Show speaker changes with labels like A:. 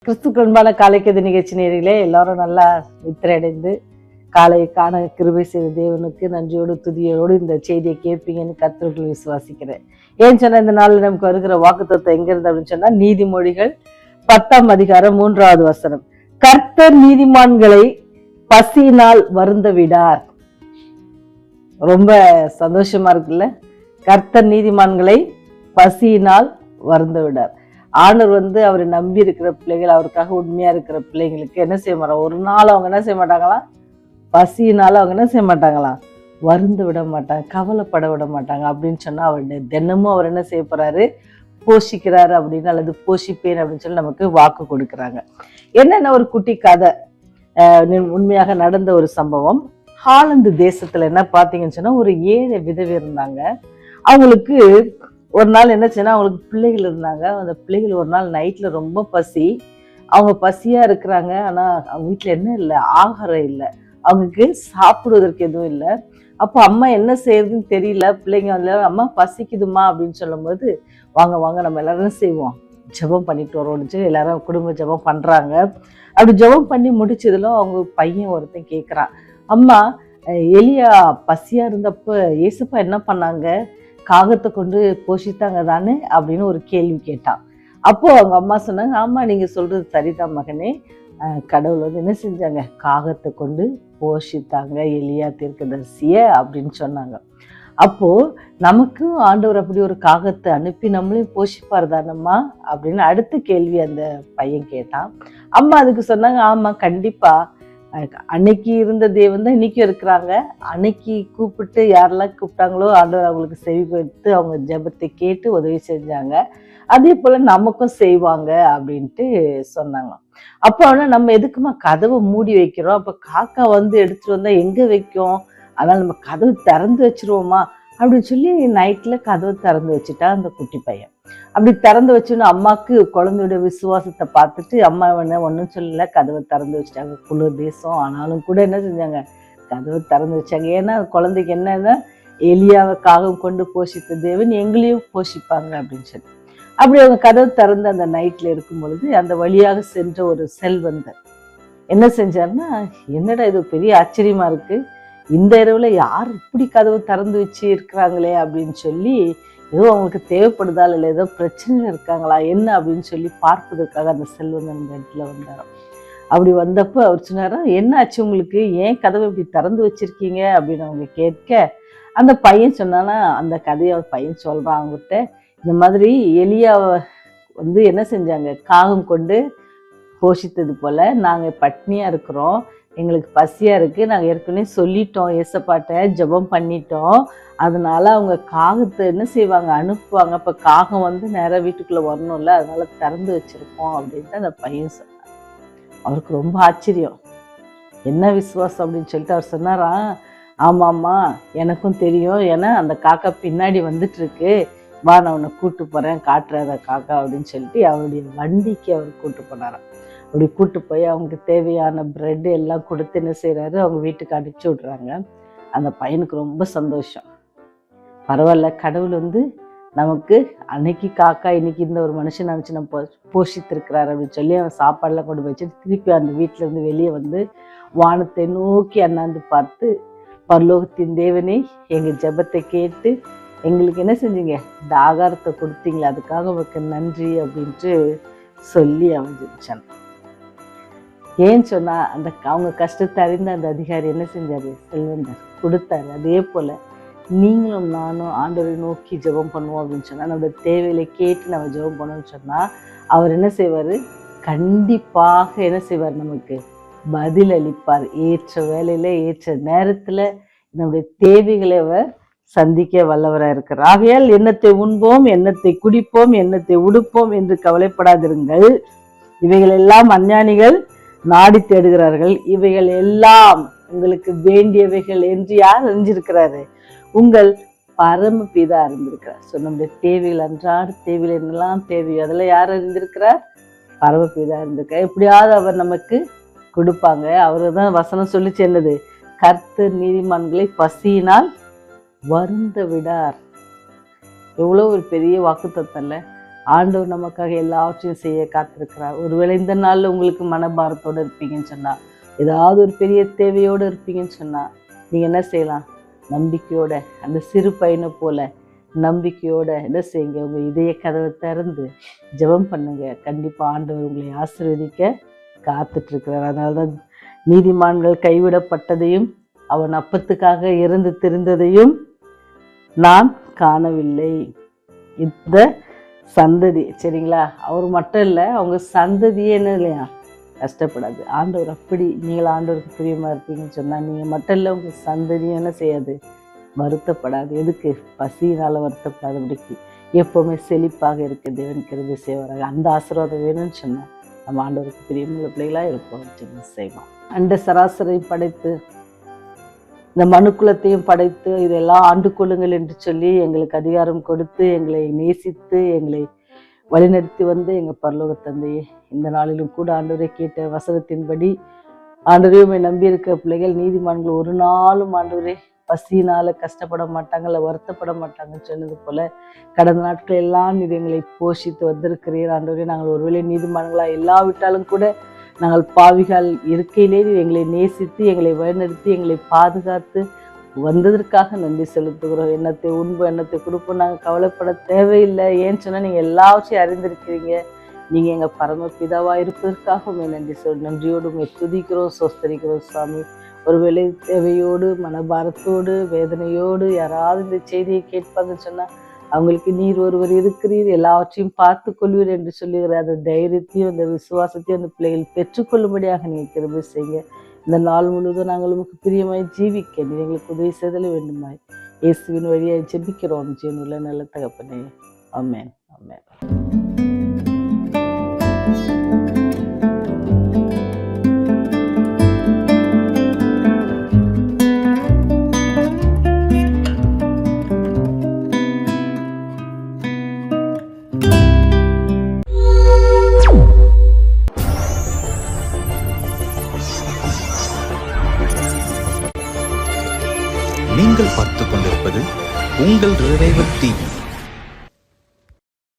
A: கிறிஸ்துக்கு அன்பான காலைக்கது நிகழ்ச்சி நேரிலே எல்லாரும் நல்லா நித்திரையடைந்து காலை காண கிருபை செய்த தேவனுக்கு நன்றியோடு துதியோடு இந்த செய்தியை கேட்பீங்கன்னு கர்த்தருக்குள் விசுவாசிக்கிறேன். ஏன் சொன்ன இந்த நாளில் நமக்கு வருகிற வாக்குத்தத்தம் எங்க இருந்து அப்படின்னு சொன்னா நீதிமொழிகள் 10ஆம் அதிகாரம் 3வது வசனம். கர்த்தர் நீதிமான்களை பசியினால் வருந்த விடார். ரொம்ப சந்தோஷமா இருக்குல்ல. கர்த்தர் நீதிமான்களை பசியினால் வருந்த விடார். ஆண்டவர் அவரை நம்பி இருக்கிற பிள்ளைகள், அவருக்காக உண்மையா இருக்கிற பிள்ளைங்களுக்கு என்ன செய்ய மாட்டாங்க, ஒரு நாள் அவங்க என்ன செய்ய மாட்டாங்களாம், பசியினால அவங்க என்ன செய்ய மாட்டாங்களாம், வருந்த விட மாட்டாங்க, கவலைப்பட விட மாட்டாங்க. அப்படின்னு சொன்னா அவர் தினமும் அவர் என்ன செய்ய போறாரு, போஷிக்கிறாரு அப்படின்னு, அல்லது போஷிப்பேன் அப்படின்னு சொல்லி நமக்கு வாக்கு கொடுக்குறாங்க. என்னென்ன ஒரு குட்டி கதை, உண்மையாக நடந்த ஒரு சம்பவம். ஹாலந்து தேசத்துல என்ன பாத்தீங்கன்னு சொன்னா ஒரு 7 விதவை இருந்தாங்க. அவங்களுக்கு ஒரு நாள் என்ன செய்யணும், அவங்களுக்கு பிள்ளைகள் இருந்தாங்க. அந்த பிள்ளைகள் ஒரு நாள் நைட்ல ரொம்ப பசி, அவங்க பசியா இருக்கிறாங்க. ஆனா அவங்க வீட்டுல என்ன இல்லை, ஆகாரம் இல்லை, அவங்களுக்கு சாப்பிடுவதற்கு எதுவும் இல்லை. அப்போ அம்மா என்ன செய்யறதுன்னு தெரியல. பிள்ளைங்க வந்து அம்மா பசிக்குதுமா அப்படின்னு சொல்லும் போது, வாங்க வாங்க நம்ம எல்லாரும் செய்வோம், ஜெபம் பண்ணிட்டு வரோம்னு எல்லாரும் குடும்ப ஜெபம் பண்றாங்க. அப்படி ஜெபம் பண்ணி முடிச்சதுல அவங்க பையன் ஒருத்தன் கேட்குறான், அம்மா எலியா பசியா இருந்தப்ப ஏசப்பா என்ன பண்ணாங்க, காகத்தை கொண்டு போஷித்தாங்க தானே அப்படின்னு ஒரு கேள்வி கேட்டான். அப்போ அவங்க அம்மா சொன்னாங்க, ஆமா நீங்க சொல்றது சரிதான் மகனே, கடவுள் என்ன செஞ்சாங்க, காகத்தை கொண்டு போஷித்தாங்க எலியா தீர்க்கதரிசிய அப்படின்னு சொன்னாங்க. அப்போ நமக்கும் ஆண்டவர் அப்படி ஒரு காகத்தை அனுப்பி நம்மளையும் போஷிப்பார் தானம்மா அப்படின்னு அடுத்த கேள்வி அந்த பையன் கேட்டான். அம்மா அதுக்கு சொன்னாங்க, ஆமா கண்டிப்பா, அன்னைக்கு இருந்த தேவன் தான் இன்னைக்கும் இருக்கிறாங்க. அன்னைக்கு கூப்பிட்டு யாரெல்லாம் கூப்பிட்டாங்களோ ஆண்டவர் அவங்களுக்கு செவி கொடுத்து அவங்க ஜெபத்தை கேட்டு உதவி செஞ்சாங்க, அதே போல நமக்கும் செய்வாங்க அப்படின்ட்டு சொன்னாங்க. அப்போ நம்ம எதுக்குமா கதவை மூடி வைக்கிறோம், அப்ப காக்கா எடுத்துட்டு வந்தா எங்க வைக்கும், அதனால நம்ம கதவு திறந்து வச்சிருவோமா அப்படின்னு சொல்லி நைட்ல கதவு திறந்து வச்சுட்டா அந்த குட்டி பையன். அப்படி திறந்து வச்சுன்னு அம்மாவுக்கு குழந்தையோட விசுவாசத்தை பார்த்துட்டு அம்மா ஒன்றும் சொல்லல, கதவை திறந்து வச்சுட்டாங்க. குளிர் தேசம் ஆனாலும் கூட என்ன செஞ்சாங்க, கதவை திறந்து வச்சாங்க. ஏன்னா குழந்தைக்கு என்னன்னா, எலியாவை காகம் கொண்டு போஷித்த தேவன் எங்களையும் போஷிப்பாங்க அப்படின்னு சொல்லி. அப்படி அவங்க கதவை திறந்து அந்த நைட்ல இருக்கும் பொழுது அந்த வழியாக சென்ற ஒரு செல்வந்தர் என்ன செஞ்சாருன்னா, என்னடா இது பெரிய ஆச்சரியமா இருக்கு, இந்த இரவுல யார் இப்படி கதவு திறந்து வச்சு இருக்கிறாங்களே அப்படின்னு சொல்லி, ஏதோ அவங்களுக்கு தேவைப்படுதா இல்லை ஏதோ பிரச்சனைகள் இருக்காங்களா என்ன அப்படின்னு சொல்லி பார்ப்பதற்காக அந்த செல்வந்தன் அந்த இடத்துல வந்தாராம். அப்படி வந்தப்போ அவர் சொன்னாரா, என்ன ஆச்சு உங்களுக்கு, ஏன் கதவை இப்படி திறந்து வச்சிருக்கீங்க அப்படின்னு அவங்க கேட்க, அந்த பையன் சொன்னானா அந்த கதையை அவர் பையன் சொல்றான் அவங்ககிட்ட, இந்த மாதிரி எலியாவை என்ன செஞ்சாங்க, காகம் கொண்டு போஷித்தது போல நாங்க பட்னியா இருக்கிறோம், எங்களுக்கு பசியா இருக்கு, நாங்க ஏற்கனவே சொல்லிட்டோம், ஏசப்பாட்ட ஜெபம் பண்ணிட்டோம், அதனால அவங்க காகத்தை என்ன செய்வாங்க, அனுப்புவாங்க, அப்ப காகம் நேராக வீட்டுக்குள்ள வரணும்ல, அதனால திறந்து வச்சிருக்கோம் அப்படின்ட்டு அந்த பையன் சொன்னார். அவருக்கு ரொம்ப ஆச்சரியம், என்ன விசுவாசம் அப்படின்னு சொல்லிட்டு அவர் சொன்னாரா, ஆமாம்மா எனக்கும் தெரியும், ஏன்னா அந்த காக்கா பின்னாடி வந்துட்டு இருக்கு, வா நான் உன்னை கூட்டு போறேன், காட்டுறாத காக்கா அப்படின்னு சொல்லிட்டு அவருடைய வண்டிக்கு அவர் கூட்டு போனாராம். அப்படி கூட்டு போய் அவங்களுக்கு தேவையான பிரெட் எல்லாம் கொடுத்து என்ன செய்யறாரு, அவங்க வீட்டுக்கு அனுப்பிச்சு விடுறாங்க. அந்த பையனுக்கு ரொம்ப சந்தோஷம். பரவாயில்ல, கடவுள் நமக்கு அன்னைக்கு காக்கா இன்னைக்கு இந்த ஒரு மனுஷன் நினைச்சு நம்ம போஷித்திருக்கிறாரு அப்படின்னு சொல்லி அவன் சாப்பாடுலாம் கொண்டு போய் வச்சுட்டு திருப்பி அந்த வீட்டுல இருந்து வெளியே வானத்தை நோக்கி அண்ணாந்து பார்த்து, பரலோகத்தின் தேவனே எங்க ஜெபத்தை கேட்டு எங்களுக்கு என்ன செஞ்சீங்க, இந்த ஆகாரத்தை கொடுத்தீங்களே, அதுக்காக உங்களுக்கு நன்றி அப்படின்ட்டு சொல்லி அவன் ஜெபிச்சான். ஏன்னு சொன்னா அந்த அவங்க கஷ்டத்தை அறிந்த அந்த அதிகாரி என்ன செஞ்சாரு, செல்வந்தர் கொடுத்தாரு. அதே போல நீங்களும் நானும் ஆண்டவரை நோக்கி ஜெபம் பண்ணுவோம் அப்படின்னு சொன்னா, நம்மளோட தேவையில கேட்டு நம்ம ஜெபம் பண்ணோம்னு சொன்னா அவர் என்ன செய்வாரு, கண்டிப்பாக என்ன செய்வார், நமக்கு பதில் அளிப்பார். ஏற்ற வேலையில ஏற்ற நேரத்துல நம்முடைய தேவைகளை அவர் சந்திக்க வல்லவராக இருக்கிறார். ஆகையால் எண்ணத்தை உண்போம், எண்ணத்தை குடிப்போம், எண்ணத்தை உடுப்போம் என்று கவலைப்படாதிருங்கள், இவைகள் எல்லாம் அஞ்ஞானிகள் நாடி தேடுகிறார்கள், இவைகள் எல்லாம் உங்களுக்கு வேண்டியவைகள் என்று யார் அறிஞ்சிருக்கிறாரு, உங்கள் பரமபிதா அறிந்திருக்கிறார். ஸோ நம்முடைய தேவைகள், அன்றாட தேவைகள் என்னெல்லாம் தேவையோ அதெல்லாம் யார் அறிந்திருக்கிறார், பரமபிதா அறிந்திருக்கிறார். எப்படியாவது அவர் நமக்கு கொடுப்பாங்க. அவரு தான் வசனம் சொல்லிச்சு என்னது, கர்த்தர் நீதிமான்களை பசியினால் வருந்த விடார். எவ்வளோ ஒரு பெரிய வாக்குத்தத்தம் இல்லை. ஆண்டவர் நமக்காக எல்லாவற்றையும் செய்ய காத்திருக்கிறார். ஒருவேளை இந்த நாளில் உங்களுக்கு மனபாரத்தோடு இருப்பீங்கன்னு சொன்னால், ஏதாவது ஒரு பெரிய தேவையோடு இருப்பீங்கன்னு சொன்னால், நீங்கள் என்ன செய்யலாம்? நம்பிக்கையோட, அந்த சிறு பையனை போல நம்பிக்கையோட என்ன செய்யுங்க? உங்கள் இதய கதவை திறந்து ஜெபம் பண்ணுங்க. கண்டிப்பாக ஆண்டவர் உங்களை ஆசீர்வதிக்க காத்துட்ருக்கிறார். அதனால தான் நீதிமான்கள் கைவிடப்பட்டதையும் அவன் அப்பத்துக்காக இறந்து திரிந்ததையும் நான் காணவில்லை. இந்த சந்ததி, சரிங்களா, அவர் மட்டும் இல்லை, அவங்க சந்ததியே என்ன இல்லையா கஷ்டப்படாது. ஆண்டவர் அப்படி நீங்கள் ஆண்டவருக்கு பிரியமாக இருப்பீங்கன்னு சொன்னால், நீங்கள் மட்டும் இல்லை, உங்கள் சந்ததியும் என்ன செய்யாது, வருத்தப்படாது. எதுக்கு? பசியினால் வருத்தப்படாதபடிக்கு எப்போவுமே செழிப்பாக இருக்க தேவன் கிருபை செய்வாராக. அந்த ஆசீர்வாதம் வேணும்னு சொன்னால் நம்ம ஆண்டவருக்கு பிரியமுள்ள பிள்ளைகளாக இருப்போம், செய்வோம். அண்ட சராசரை படைத்து இந்த மனுக்குலத்தையும் படைத்து இதெல்லாம் ஆண்டு கொள்ளுங்கள் என்று சொல்லி எங்களுக்கு அதிகாரம் கொடுத்து எங்களை நேசித்து எங்களை வழிநடத்தி வந்து எங்கள் பரலோக தந்தையே, இந்த நாளிலும் கூட ஆண்டவரை கேட்ட வசனத்தின்படி ஆண்டவரையுமே நம்பியிருக்க பிள்ளைகள் நீதிமான்கள் ஒரு நாளும் ஆண்டவரே பசியினால கஷ்டப்பட மாட்டாங்க, இல்லை வருத்தப்பட மாட்டாங்கன்னு சொன்னது போல கடந்த நாட்கள் எல்லாம் நீர் எங்களை போஷித்து வந்திருக்கிறீர் ஆண்டவரே. நாங்கள் ஒருவேளை நீதிமான்களாக இல்லாவிட்டாலும் கூட நாங்கள் பாவிகள் இருக்கையிலே எங்களை நேசித்து எங்களை வழிநடத்தி எங்களை பாதுகாத்து வந்ததற்காக நன்றி செலுத்துகிறோம். எண்ணத்தை உண்பு எண்ணத்தை கொடுப்போம், நாங்கள் கவலைப்பட தேவையில்லை. ஏன்னு சொன்னால் நீங்கள் எல்லாவற்றையும் அறிந்திருக்கிறீங்க. நீங்கள் எங்கள் பரமபிதாவாக இருப்பதற்காக நன்றி நன்றியோடு உங்களை துதிக்கிறோம், சோஸ்தரிக்கிறோம் சுவாமி. ஒருவேளை தேவையோடு மனபாரத்தோடு வேதனையோடு யாராவது இந்த செய்தியை கேட்பாங்கன்னு சொன்னால், அவங்களுக்கு நீர் ஒருவர் இருக்கிறீர், எல்லாவற்றையும் பார்த்து கொள்வீர் என்று சொல்லுகிற அந்த தைரியத்தையும் அந்த விசுவாசத்தையும் அந்த பிள்ளைகள் பெற்றுக்கொள்ளும்படியாக நீங்கள் கிருபை செய்யுங்க. இந்த நாள் முழுவதும் நாங்கள் உங்களுக்கு பிரியமாய் ஜீவிக்க நீர் எங்களுக்கு உதவி செய்தல வேண்டுமாய் இயேசுவின் வழியாக ஜெபிக்கிறோம் ஜீவனுள்ள நல்ல தகப்பனே. ஆமென், ஆமென்.
B: நீங்கள் பார்த்துக் கொண்டிருப்பது உங்கள் ரிவைவல் டிவி.